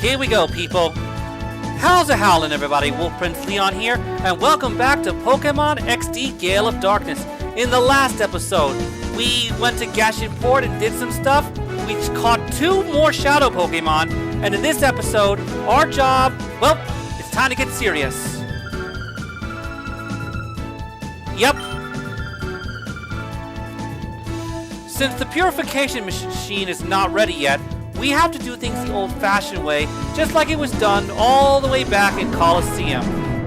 Here we go, people. How's it howlin', everybody? Wolf Prince Leon here, and welcome back to Pokemon XD Gale of Darkness. In the last episode, we went to Gashinport and did some stuff. We caught 2 more Shadow Pokémon, and in this episode, our job, well, it's time to get serious. Yep. Since the purification machine is not ready yet, we have to do things the old-fashioned way, just like it was done all the way back in Colosseum.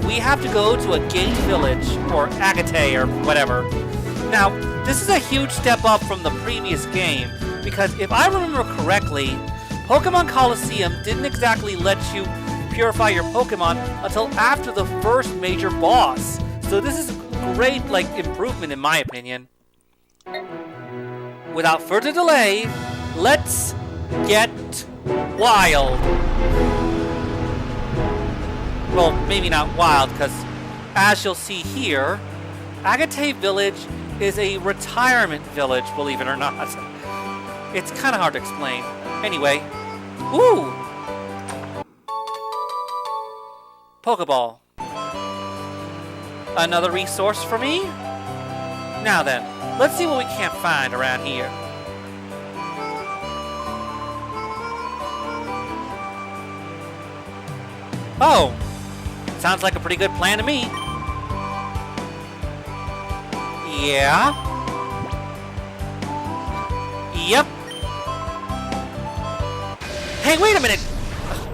We have to go to Agate Village, or Agate, or whatever. Now, this is a huge step up from the previous game, because if I remember correctly, Pokemon Colosseum didn't exactly let you purify your Pokemon until after the first major boss. So this is a great, improvement in my opinion. Without further delay, let's get wild. Well, maybe not wild, because as you'll see here, Agate Village is a retirement village, believe it or not. It's kind of hard to explain. Anyway, ooh! Pokeball. Another resource for me? Now then, let's see what we can't find around here. Oh, sounds like a pretty good plan to me. Yeah. Yep. Hey, wait a minute.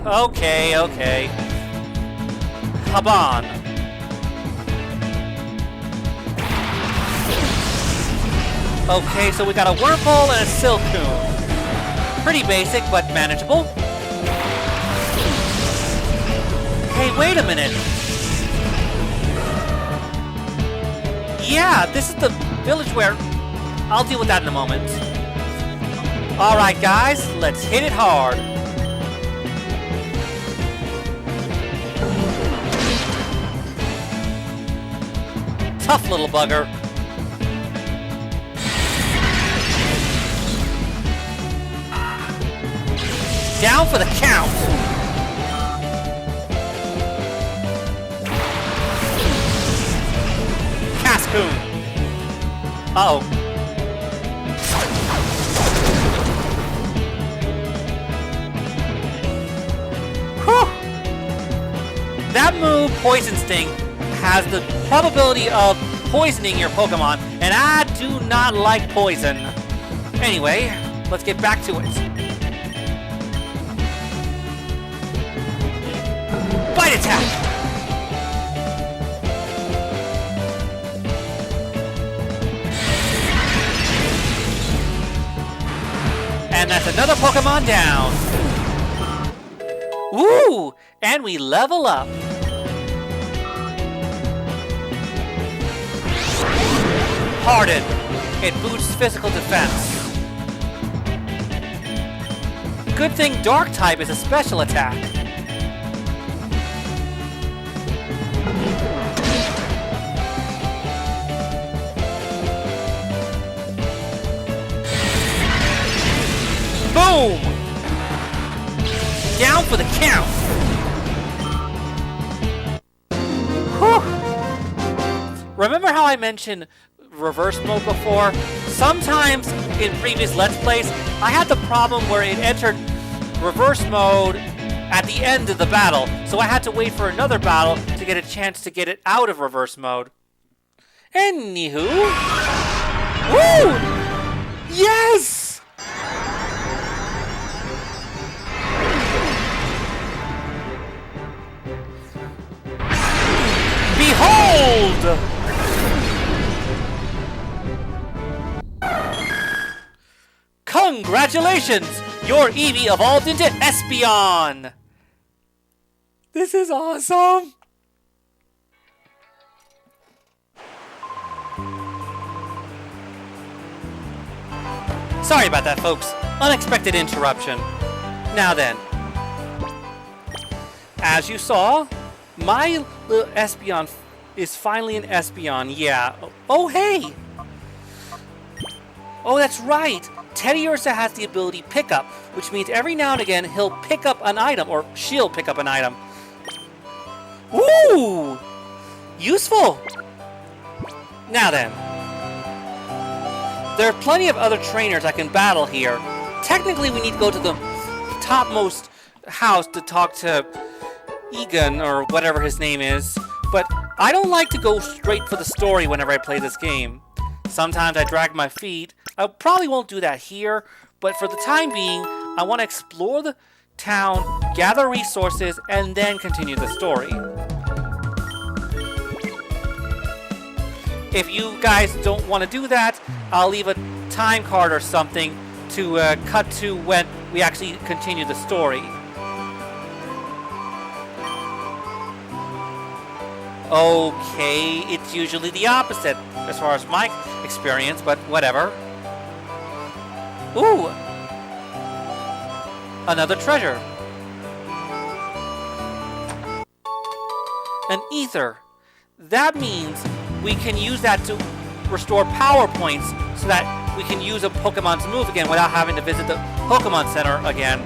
Okay. Hop on. Okay, so we got a Wurmple and a Silcoon. Pretty basic, but manageable. Hey, wait a minute. Yeah, this is the village where... I'll deal with that in a moment. Alright, guys, let's hit it hard. Tough little bugger. Down for the count. Cascoon. Uh-oh. Whew. That move, Poison Sting, has the probability of poisoning your Pokemon, and I do not like poison. Anyway, let's get back to it. Bite attack! And that's another Pokemon down. Woo! And we level up. Harden. It boosts physical defense. Good thing Dark type is a special attack. Boom! Down for the count. Whew. Remember how I mentioned reverse mode before? Sometimes in previous Let's Plays, I had the problem where it entered reverse mode at the end of the battle, so I had to wait for another battle to get a chance to get it out of reverse mode. Anywho... Woo! Yes! Behold! Congratulations! Your Eevee evolved into Espeon! This is awesome! Sorry about that, folks. Unexpected interruption. Now then. As you saw, my little Espeon is finally an Espeon, yeah. Oh, hey! Oh, that's right! Teddiursa has the ability Pickup, which means every now and again he'll pick up an item, or she'll pick up an item. Ooh! Useful! Now then. There are plenty of other trainers I can battle here. Technically, we need to go to the topmost house to talk to Egan, or whatever his name is. But I don't like to go straight for the story whenever I play this game. Sometimes I drag my feet. I probably won't do that here, but for the time being, I want to explore the town, gather resources, and then continue the story. If you guys don't want to do that, I'll leave a time card or something to cut to when we actually continue the story. Okay, it's usually the opposite as far as my experience, but whatever. Ooh! Another treasure. An ether. That means we can use that to restore power points so that we can use a Pokemon's move again without having to visit the Pokemon Center again.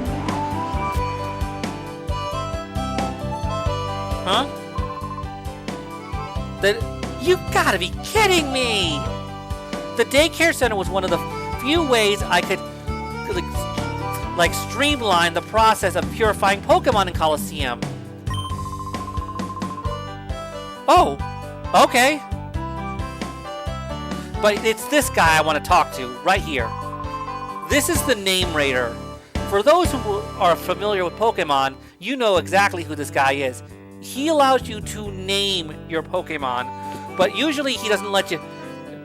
Huh? You gotta be kidding me! The daycare center was one of the few ways I could like streamline the process of purifying Pokemon in Colosseum. Oh, okay. But it's this guy I want to talk to, right here. This is the Name Raider. For those who are familiar with Pokemon, you know exactly who this guy is. He allows you to name your Pokemon, but usually he doesn't let you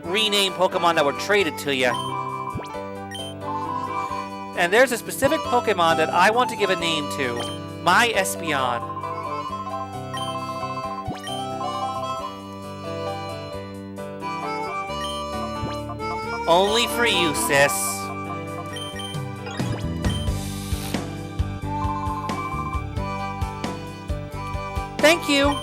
rename Pokemon that were traded to you. And there's a specific Pokemon that I want to give a name to. My Espeon. Only for you, sis. Thank you.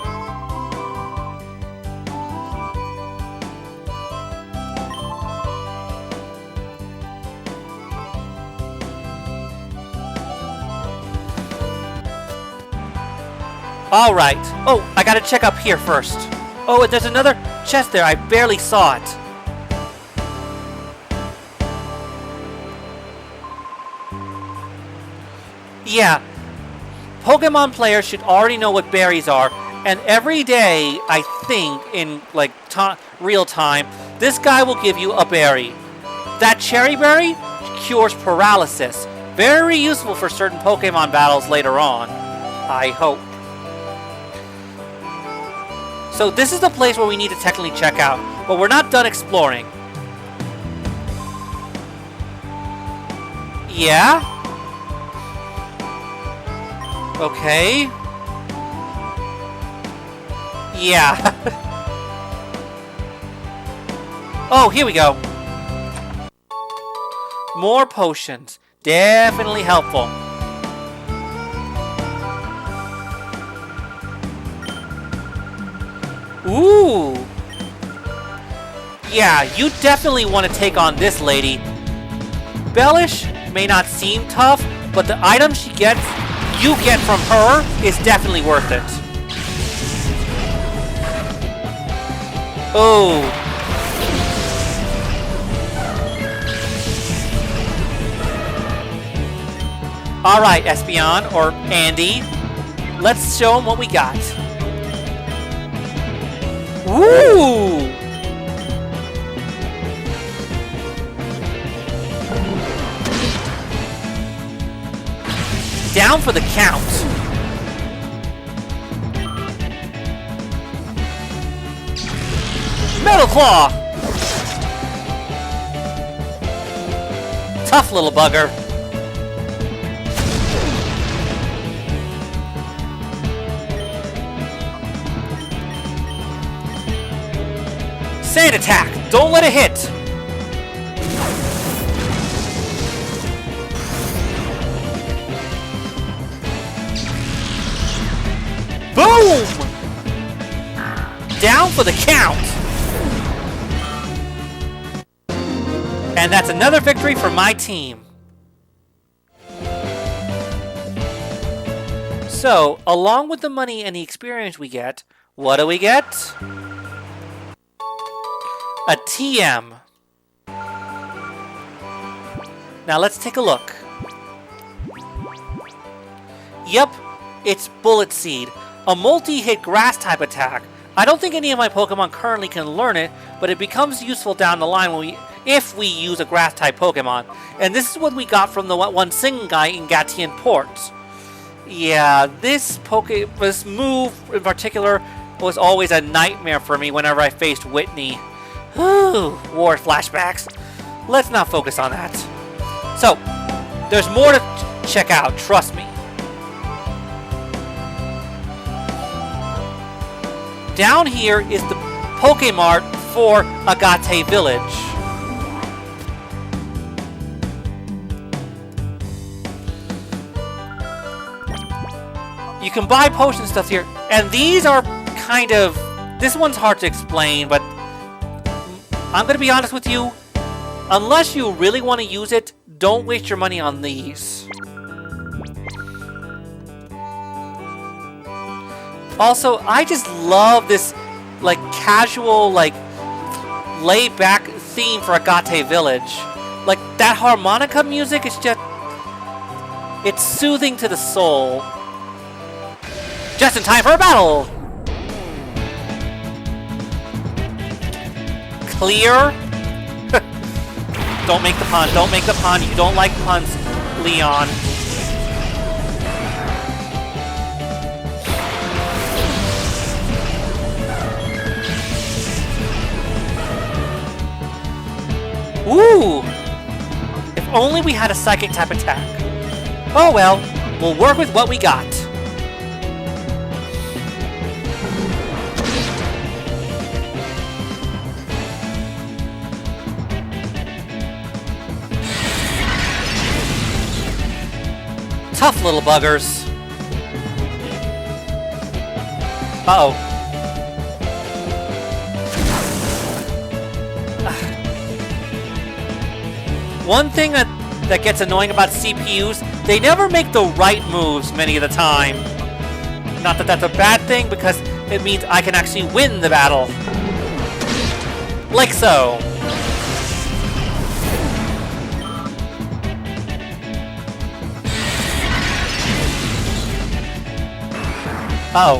All right. Oh, I gotta check up here first. Oh, and there's another chest there. I barely saw it. Yeah, Pokemon players should already know what berries are, and every day, I think, in like real time, this guy will give you a berry. That cherry berry cures paralysis. Very useful for certain Pokemon battles later on, I hope. So this is the place where we need to technically check out, but we're not done exploring. Yeah? Okay. Yeah. Oh, here we go. More potions. Definitely helpful. Ooh. Yeah, you definitely want to take on this lady. Bellish may not seem tough, but the items you get from her is definitely worth it. Oh. Alright, Espeon, or Andy. Let's show him what we got. Ooh! Down for the count. Metal Claw! Tough little bugger. Sand attack! Don't let it hit! Boom! Down for the count! And that's another victory for my team. So, along with the money and the experience we get, what do we get? A TM. Now let's take a look. Yep, it's Bullet Seed, a multi-hit grass type attack. I don't think any of my Pokemon currently can learn it, but it becomes useful down the line if we use a grass type Pokemon. And this is what we got from the one singing guy in Gatian Port. Yeah, this move in particular was always a nightmare for me whenever I faced Whitney. War flashbacks. Let's not focus on that. So, there's more to check out, trust me. Down here is the Pokemart for Agate Village. You can buy potion stuff here, and these are kind of... This one's hard to explain, but I'm going to be honest with you. Unless you really want to use it, don't waste your money on these. Also, I just love this, like, casual, like, laid-back theme for Agate Village. Like, that harmonica music is just... It's soothing to the soul. Just in time for a battle! Clear? Don't make the pun, don't make the pun. You don't like puns, Leon. Ooh! If only we had a psychic type attack. Oh well, we'll work with what we got. Tough little buggers. Uh-oh. One thing that gets annoying about CPUs, they never make the right moves many of the time. Not that that's a bad thing, because it means I can actually win the battle. Like so. Uh-oh.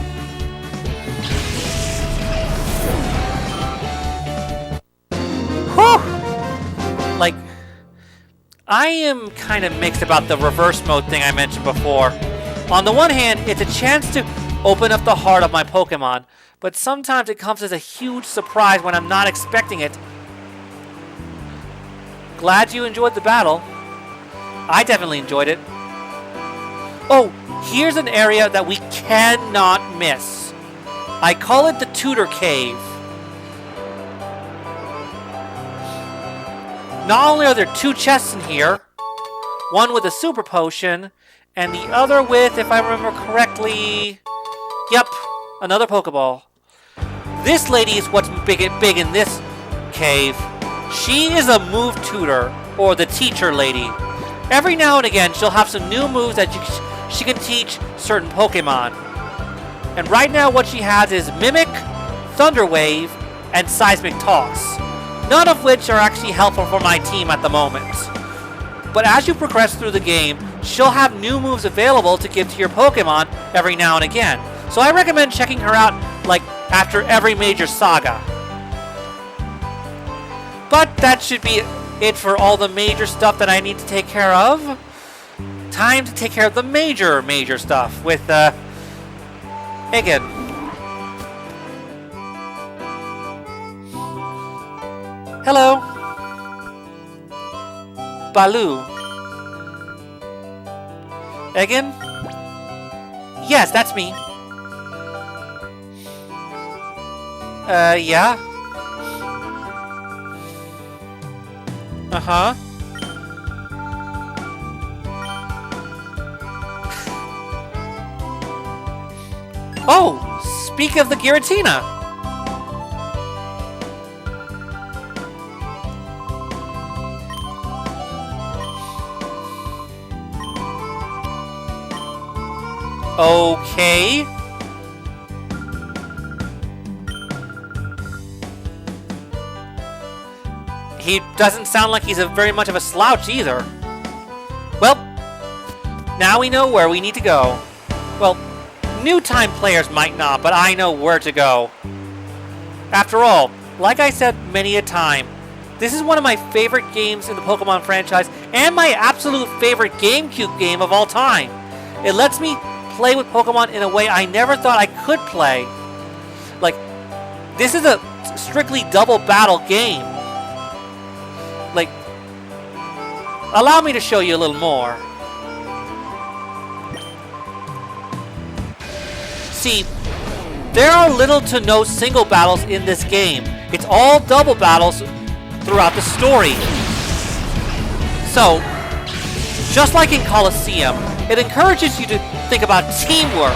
Whew! Like, I am kind of mixed about the reverse mode thing I mentioned before. On the one hand, it's a chance to open up the heart of my Pokemon, but sometimes it comes as a huge surprise when I'm not expecting it. Glad you enjoyed the battle. I definitely enjoyed it. Oh, here's an area that we cannot miss. I call it the Tutor Cave. Not only are there two chests in here, one with a super potion, and the other with, if I remember correctly, yep, another Pokeball. This lady is what's big in this cave. She is a move tutor, or the teacher lady. Every now and again, she'll have some new moves that she can teach certain Pokemon. And right now what she has is Mimic, Thunder Wave, and Seismic Toss. None of which are actually helpful for my team at the moment. But as you progress through the game, she'll have new moves available to give to your Pokemon every now and again. So I recommend checking her out, like, after every major saga. But that should be it for all the major stuff that I need to take care of. Time to take care of the major stuff with, Egan. Hello. Baloo. Egan? Yes, that's me. Yeah? Uh-huh. Oh, speak of the Giratina. Okay. He doesn't sound like he's very much of a slouch either. Well, now we know where we need to go. Well, new-time players might not, but I know where to go. After all, like I said many a time, this is one of my favorite games in the Pokemon franchise and my absolute favorite GameCube game of all time. It lets me play with Pokemon in a way I never thought I could play. Like, this is a strictly double battle game. Like, allow me to show you a little more. See, there are little to no single battles in this game. It's all double battles throughout the story. So, just like in Colosseum, it encourages you to think about teamwork.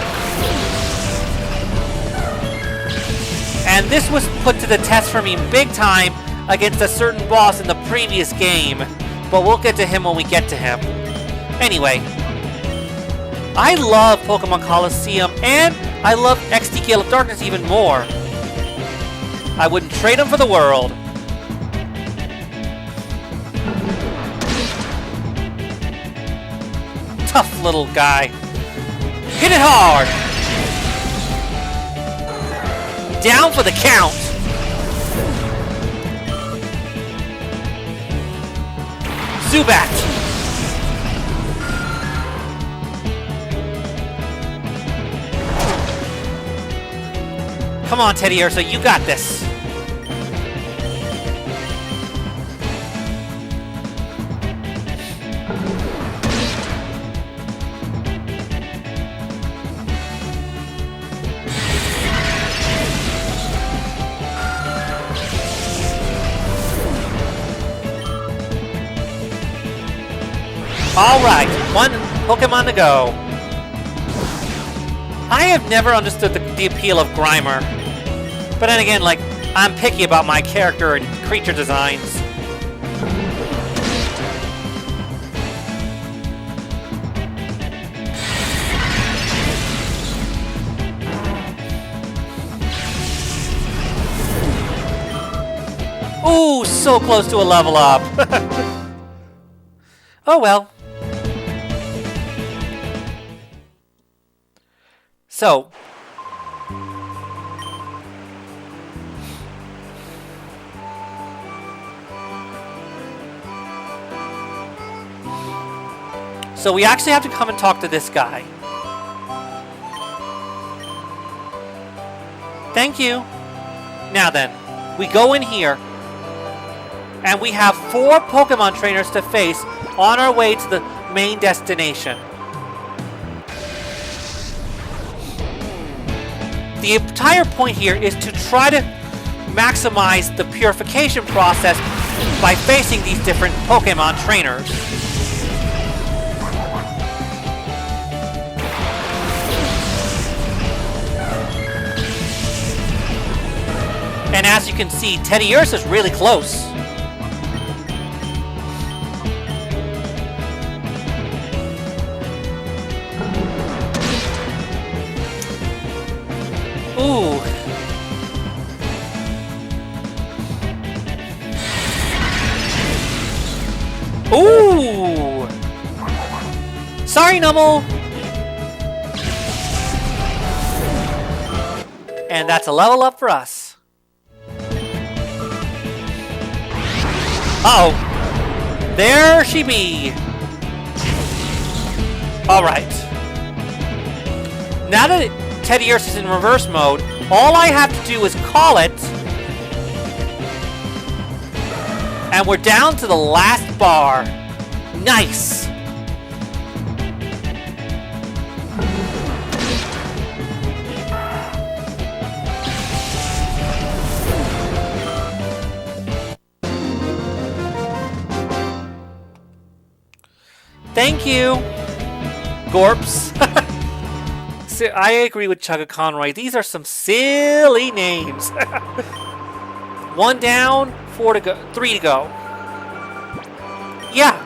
And this was put to the test for me big time against a certain boss in the previous game, but we'll get to him when we get to him. Anyway, I love Pokemon Colosseum, and I love XD Gale of Darkness even more. I wouldn't trade them for the world. Tough little guy. Hit it hard! Down for the count! Zubat! Come on, Teddy Ursa, you got this! Alright, one Pokemon to go. I have never understood the appeal of Grimer. But then again, like, I'm picky about my character and creature designs. Ooh, so close to a level up. Oh well. So, we actually have to come and talk to this guy. Thank you. Now then, we go in here, and we have 4 Pokemon trainers to face on our way to the main destination. The entire point here is to try to maximize the purification process by facing these different Pokemon trainers. And as you can see, Teddy Ursa's really close. Ooh. Ooh. Sorry, Numble. And that's a level up for us. Uh-oh. There she be. Alright. Now that Teddy Ursa's in reverse mode, all I have to do is call it, and we're down to the last bar. Nice! Thank you, Gorps. I agree with Chugga Conroy. These are some silly names. 1 down, 4 to go, 3 to go. Yeah.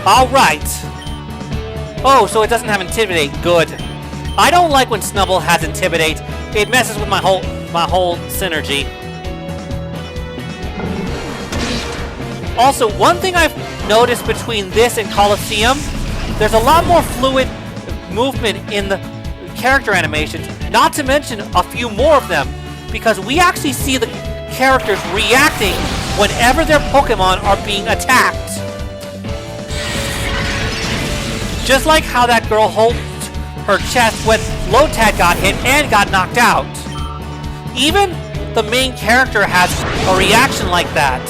Alright. Oh, so it doesn't have Intimidate. Good. I don't like when Snubbull has Intimidate. It messes with my whole synergy. Also, one thing I've noticed between this and Coliseum, there's a lot more fluid movement in the character animations, not to mention a few more of them, because we actually see the characters reacting whenever their Pokemon are being attacked. Just like how that girl holds her chest when Lotad got hit and got knocked out. Even the main character has a reaction like that.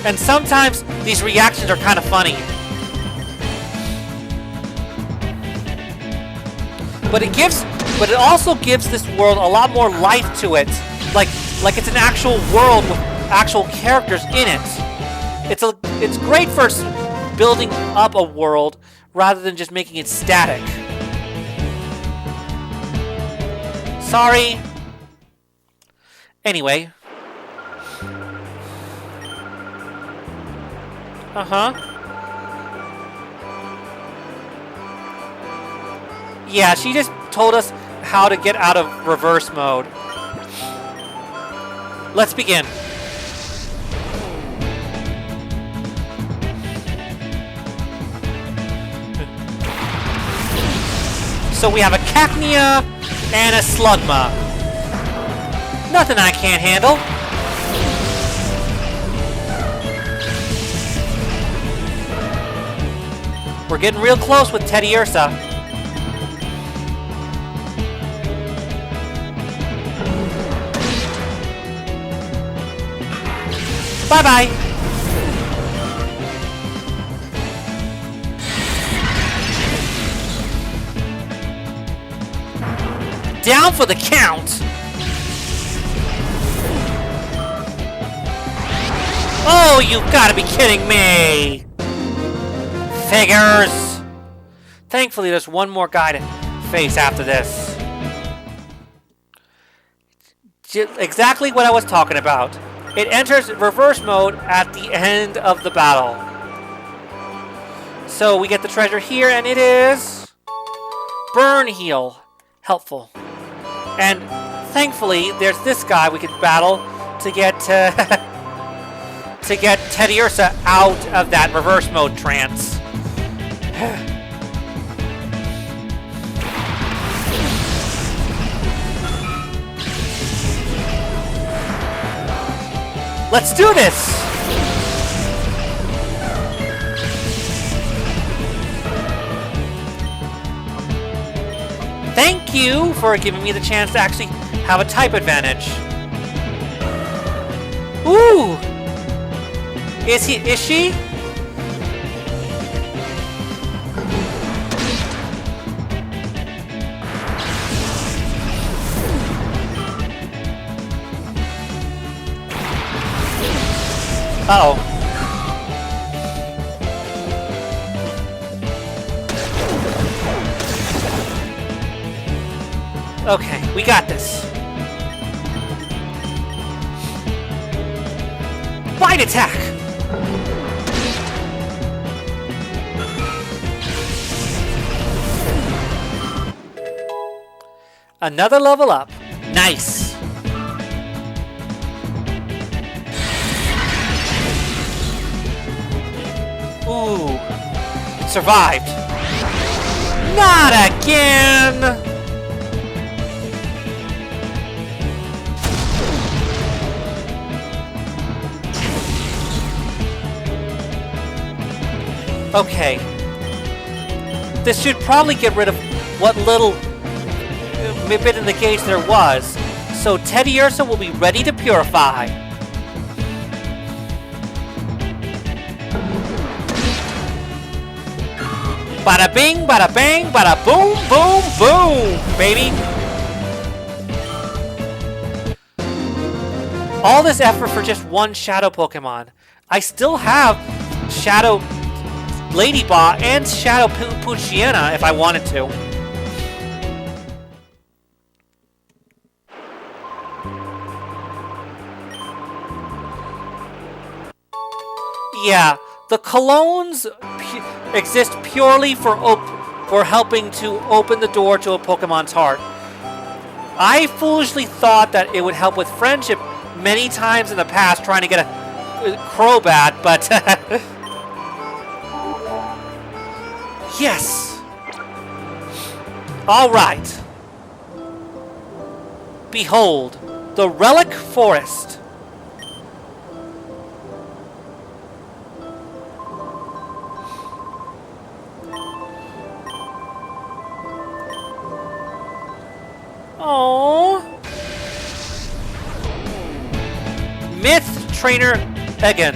And sometimes these reactions are kind of funny. But it also gives this world a lot more life to it. Like it's an actual world with actual characters in it. It's great for building up a world rather than just making it static. Sorry. Anyway. Yeah, she just told us how to get out of reverse mode. Let's begin. So we have a Cacnea and a Slugma. Nothing I can't handle. We're getting real close with Teddiursa. Bye-bye. Down for the count. Oh, you've got to be kidding me. Figures. Thankfully, there's one more guy to face after this. Exactly what I was talking about. It enters reverse mode at the end of the battle. So we get the treasure here, and it is Burn Heal. Helpful. And thankfully, there's this guy we can battle to get to get Teddiursa out of that reverse mode trance. Let's do this! Thank you for giving me the chance to actually have a type advantage. Ooh! Is she? Uh-oh. Okay, we got this. Bite attack! Another level up. Nice. Ooh. It survived. Not again! Okay. This should probably get rid of what little bit in the gauge there was. So Teddiursa will be ready to purify. Bada bing, bada bang, bada boom, boom, boom, baby. All this effort for just one Shadow Pokemon. I still have Shadow Ladybah and Shadow Poochyena if I wanted to. Yeah, The colognes exist purely for helping to open the door to a Pokemon's heart. I foolishly thought that it would help with friendship many times in the past trying to get a Crobat, but... Yes! Alright. Behold, the Relic Forest. Oh. Myth Trainer again.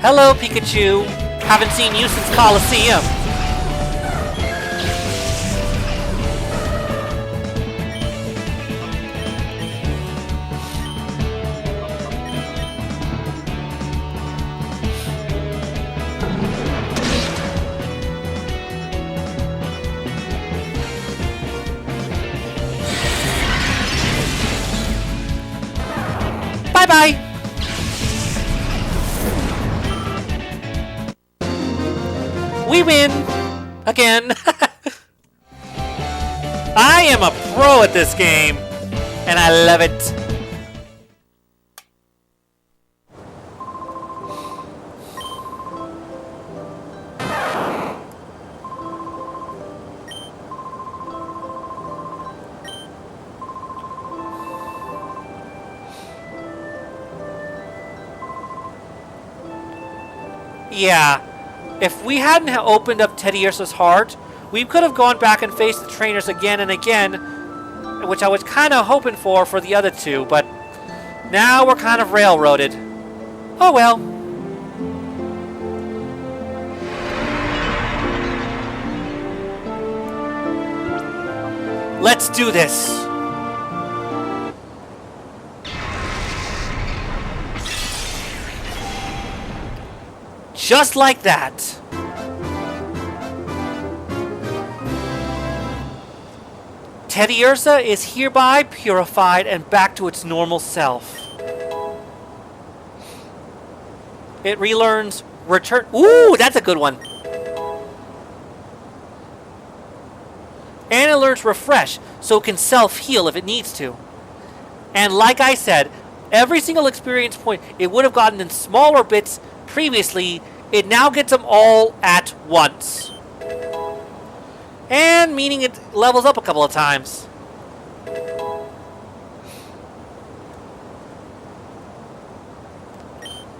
Hello, Pikachu. Haven't seen you since Coliseum. Bye-bye! We win! Again! I am a pro at this game! And I love it! Yeah, if we hadn't opened up Teddiursa's heart, we could have gone back and faced the trainers again and again, which I was kind of hoping for the other two, but now we're kind of railroaded. Oh well. Let's do this. Just like that. Teddiursa is hereby purified and back to its normal self. It relearns return. Ooh, that's a good one. And it learns refresh, so it can self-heal if it needs to. And like I said, every single experience point it would have gotten in smaller bits previously, it now gets them all at once. And meaning it levels up a couple of times.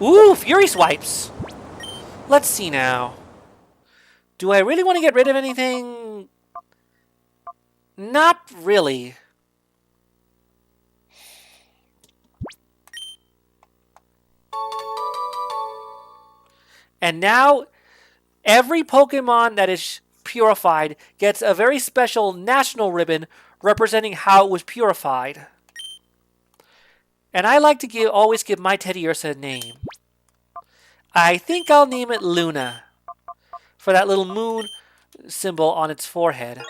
Ooh, Fury Swipes! Let's see now. Do I really want to get rid of anything? Not really. And now, every Pokemon that is purified gets a very special national ribbon representing how it was purified. And I like to always give my Teddiursa a name. I think I'll name it Luna, for that little moon symbol on its forehead.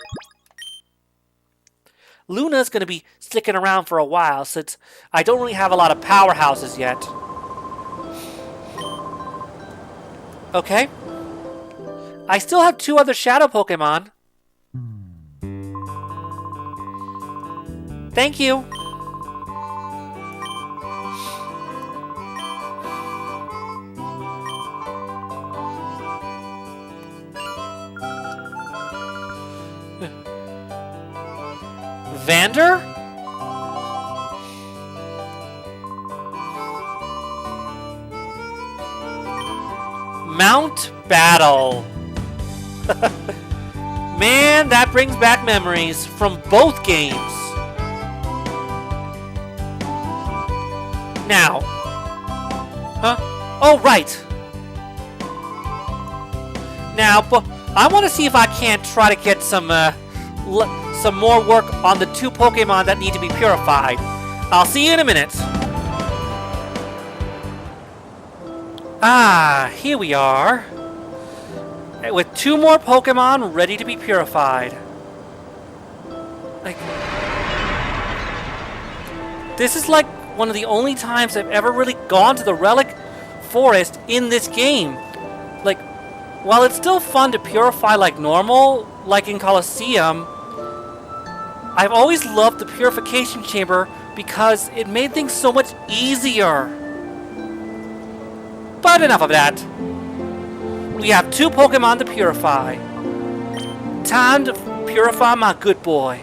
Luna's going to be sticking around for a while since I don't really have a lot of powerhouses yet. Okay. I still have 2 other Shadow Pokémon. Thank you. Vander? Mount Battle. Man, that brings back memories from both games. Now. Huh? Oh, right. Now, but I want to see if I can't try to get some more work on the 2 Pokemon that need to be purified. I'll see you in a minute. Ah, here we are. With 2 more Pokemon ready to be purified. Like, this is like one of the only times I've ever really gone to the Relic Forest in this game. Like, while it's still fun to purify like normal, like in Colosseum, I've always loved the Purification Chamber because it made things so much easier. But enough of that. We have 2 Pokemon to purify. Time to purify my good boy.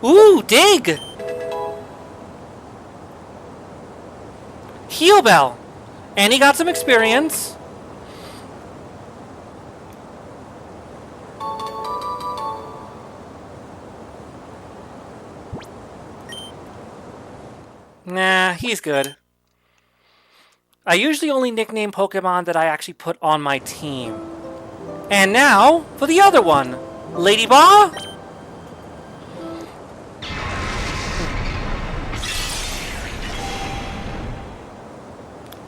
Ooh, dig! Heal Bell! And he got some experience. Nah, he's good. I usually only nickname Pokemon that I actually put on my team. And now, for the other one. Lady Ba?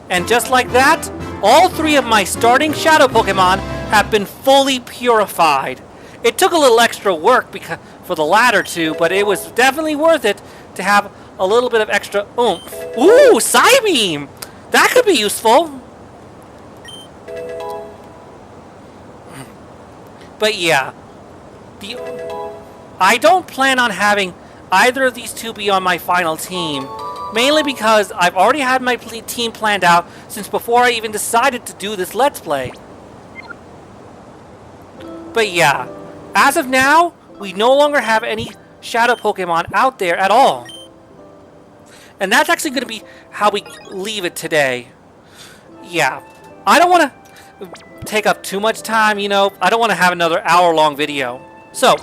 And just like that, all 3 of my starting Shadow Pokémon have been fully purified. It took a little extra work for the latter 2, but it was definitely worth it to have a little bit of extra oomph. Ooh, Psybeam! That could be useful. But yeah, I don't plan on having either of these 2 be on my final team. Mainly because I've already had my team planned out since before I even decided to do this Let's Play. But yeah, as of now, we no longer have any Shadow Pokemon out there at all. And that's actually going to be how we leave it today. Yeah, I don't want to take up too much time, you know. I don't want to have another hour-long video. So,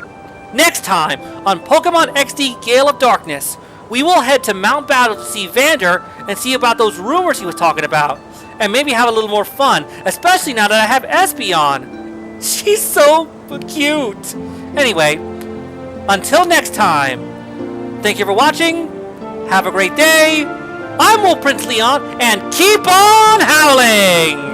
next time on Pokemon XD Gale of Darkness, we will head to Mount Battle to see Vander and see about those rumors he was talking about. And maybe have a little more fun, especially now that I have Espy on. She's so cute. Anyway, until next time, thank you for watching. Have a great day. I'm Wolf Prince Leon, and keep on howling!